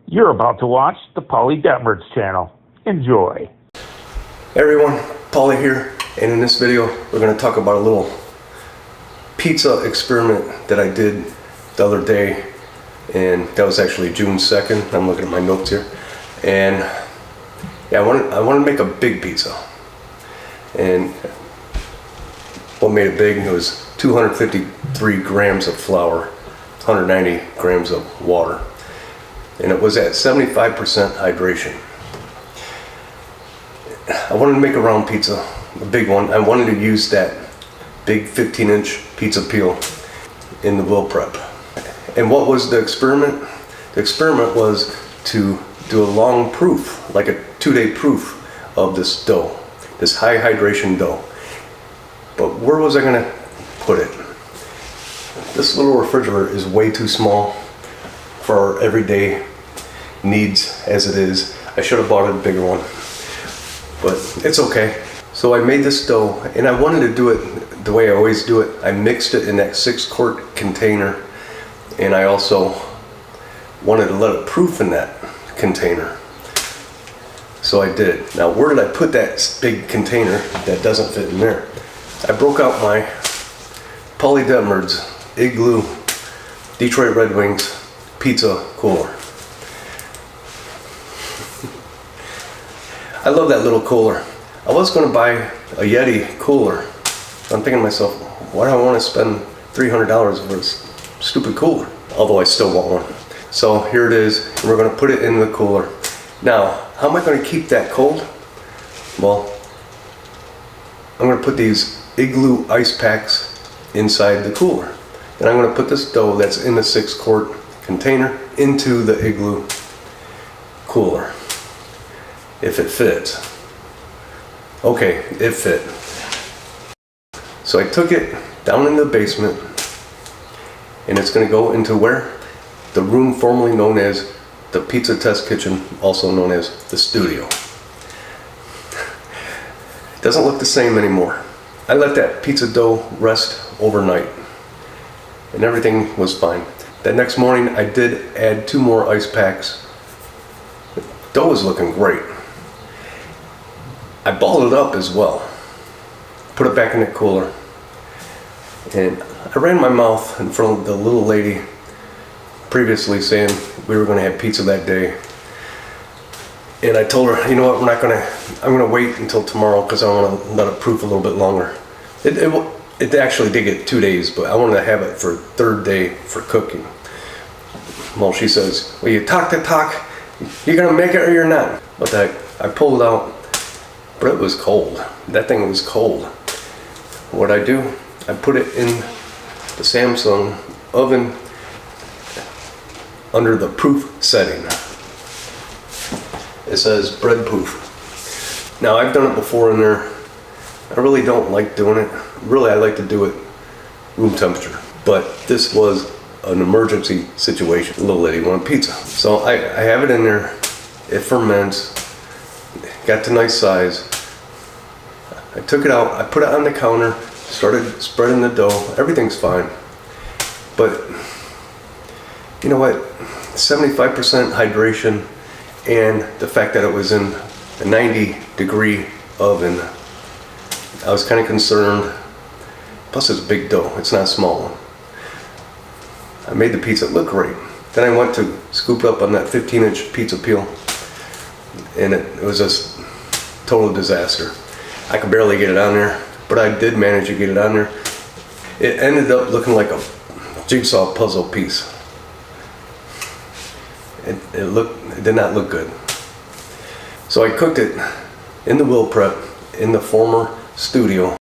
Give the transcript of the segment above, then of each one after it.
You're about to watch the Paulie Detmers channel. Enjoy. Hey everyone, Paulie here, and in this video we're going to talk about a little pizza experiment that I did the other day, and that was actually June 2nd. I'm looking at my notes here, and yeah, I wanted to make a big pizza. And what made it big, it was 253 grams of flour, 190 grams of water, and it was at 75% hydration. I wanted to make a round pizza, a big one. I wanted to use that big 15-inch pizza peel in the will prep. And what was the experiment? The experiment was to do a long proof, like a 2-day proof of this dough, this high hydration dough. But where was I gonna put it? This little refrigerator is way too small for our everyday needs as it is. I should have bought a bigger one, but it's okay. So I made this dough, and I wanted to do it the way I always do it. I mixed it in that 6-quart container, and I also wanted to let it proof in that container. So I did. Now, where did I put that big container that doesn't fit in there? I broke out my Paulie Detmers Igloo Detroit Red Wings pizza cooler. I love that little cooler. I was going to buy a Yeti cooler. I'm thinking to myself, why do I want to spend $300 for this stupid cooler? Although I still want one. So here it is, and we're going to put it in the cooler. Now, how am I going to keep that cold? Well, I'm going to put these Igloo ice packs inside the cooler. And I'm going to put this dough that's in the 6-quart container into the Igloo cooler. If it fits. Okay, it fit. So I took it down in the basement, and it's going to go into where? The room formerly known as the pizza test kitchen, also known as the studio. It doesn't look the same anymore. I let that pizza dough rest overnight, and everything was fine. That next morning, I did add 2 more ice packs. The dough was looking great. I balled it up as well, put it back in the cooler, and I ran my mouth in front of the little lady previously saying we were going to have pizza that day. And I told her, you know what, I'm going to wait until tomorrow because I want to let it proof a little bit longer. It actually did get 2 days, but I wanted to have it for 3rd day for cooking. Well, she says, well, you talk the talk, you're going to make it or you're not. But I pulled it out, but it was cold. That thing was cold. What'd I do? I put it in the Samsung oven under the proof setting. It says bread proof. Now, I've done it before in there. I really don't like doing it. Really, I like to do it room temperature. But this was an emergency situation. The little lady wanted pizza. So I have it in there. It ferments. Got to nice size. I took it out. I put it on the counter. Started spreading the dough. Everything's fine. But you know what? 75% hydration, and the fact that it was in a 90-degree oven, I was kind of concerned. Plus, it's a big dough. It's not a small one. I made the pizza look great. Then I went to scoop up on that 15-inch pizza peel, and it was just total disaster. I could barely get it on there, but I did manage to get it on there. It ended up looking like a jigsaw puzzle piece. It did not look good. So I cooked it in the will prep in the former studio.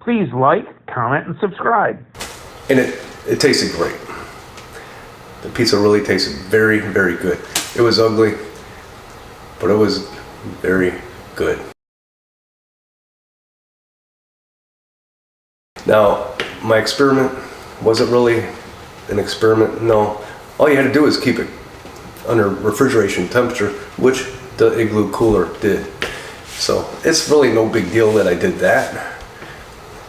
Please like, comment, and subscribe. And it tasted great. The pizza really tasted very, very good. It was ugly, but it was very good. Now, my experiment, was it really an experiment? No. All you had to do is keep it under refrigeration temperature, which the Igloo cooler did. So it's really no big deal that I did that.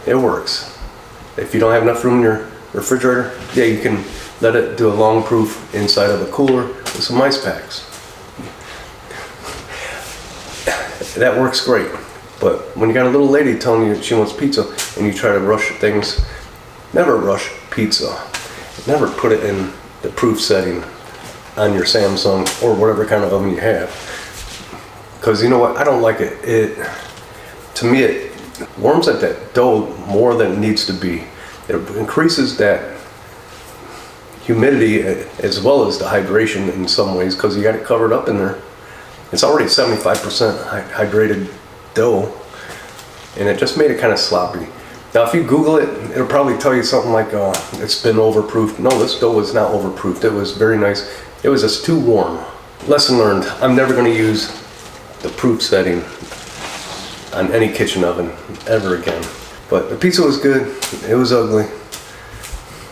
It works. If you don't have enough room in your refrigerator, yeah, you can let it do a long proof inside of a cooler with some ice packs. That works great. But when you got a little lady telling you she wants pizza and you try to rush things, never rush pizza. Never put it in the proof setting on your Samsung or whatever kind of oven you have. Because you know what, I don't like it. To me, it warms up that dough more than it needs to be. It increases that humidity as well as the hydration in some ways, because you got it covered up in there. It's already 75% hydrated dough, and it just made it kind of sloppy. Now if you Google it, it'll probably tell you something like it's been overproofed. No, this dough was not overproofed. It was very nice. It was just too warm. Lesson learned, I'm never going to use the proof setting on any kitchen oven ever again. But the pizza was good. It was ugly.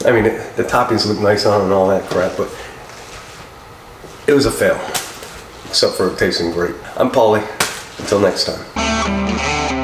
I mean, the toppings look nice on and all that crap, but it was a fail, except for it tasting great. I'm Paulie. Until next time.